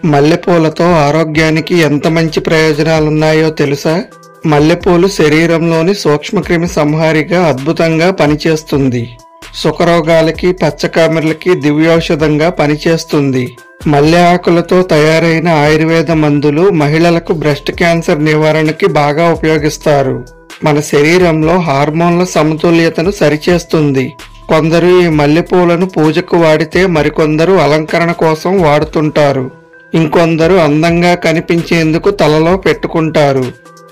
మల్లెపూలతో ఆరోగ్యానికి ఎంత మంచి ప్రయోజనాలున్నాయో తెలుసా? మల్లెపూలు శరీరంలోని సూక్ష్మక్రిమి సంహారిగా అద్భుతంగా పనిచేస్తుంది. సుఖరోగాలకి, పచ్చకామెర్లకి దివ్యౌషధంగా పనిచేస్తుంది. మల్లె ఆకులతో తయారైన ఆయుర్వేద మందులు మహిళలకు బ్రెస్ట్ క్యాన్సర్ నివారణకి బాగా ఉపయోగిస్తారు. మన శరీరంలో హార్మోన్ల సమతుల్యతను సరిచేస్తుంది. కొందరు ఈ మల్లెపూలను పూజకు వాడితే మరికొందరు అలంకరణ కోసం వాడుతుంటారు. ఇంకొందరు అందంగా కనిపించేందుకు తలలో పెట్టుకుంటారు.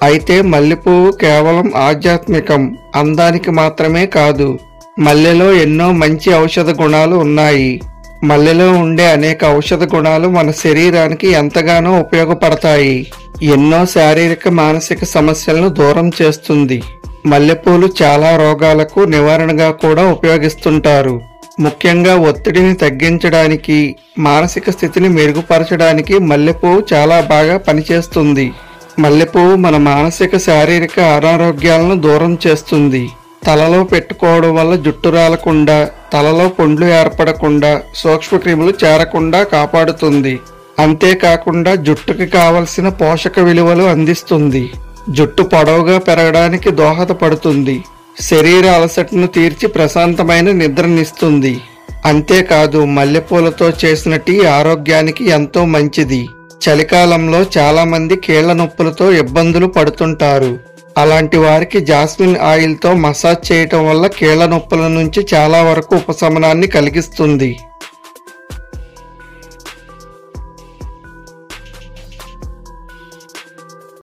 అయితే మల్లెపువ్వు కేవలం ఆధ్యాత్మికం, అందానికి మాత్రమే కాదు. మల్లెలో ఎన్నో మంచి ఔషధ గుణాలు ఉన్నాయి. మల్లెలో ఉండే అనేక ఔషధ గుణాలు మన శరీరానికి ఎంతగానో ఉపయోగపడతాయి. ఎన్నో శారీరక, మానసిక సమస్యలను దూరం చేస్తుంది. మల్లెపూలు చాలా రోగాలకు నివారణగా కూడా ఉపయోగిస్తుంటారు. ముఖ్యంగా ఒత్తిడిని తగ్గించడానికి, మానసిక స్థితిని మెరుగుపరచడానికి మల్లెపువ్వు చాలా బాగా పనిచేస్తుంది. మల్లెపువ్వు మన మానసిక, శారీరక అనారోగ్యాలను దూరం చేస్తుంది. తలలో పెట్టుకోవడం వల్ల జుట్టు రాలకుండా, తలలో పొండ్లు ఏర్పడకుండా, సూక్ష్మక్రిములు చేరకుండా కాపాడుతుంది. అంతేకాకుండా జుట్టుకి కావలసిన పోషక విలువలు అందిస్తుంది. జుట్టు పొడవుగా పెరగడానికి దోహదపడుతుంది. శరీర అలసటను తీర్చి ప్రశాంతమైన నిద్రనిస్తుంది. అంతేకాదు మల్లెపూలతో చేసిన టీ ఆరోగ్యానికి ఎంతో మంచిది. చలికాలంలో చాలా మంది కీళ్ల నొప్పులతో ఇబ్బందులు పడుతుంటారు. అలాంటి వారికి జాస్మిన్ ఆయిల్తో మసాజ్ చేయటం వల్ల కీళ్ల నొప్పుల నుంచి చాలా వరకు ఉపశమనాన్ని కలిగిస్తుంది.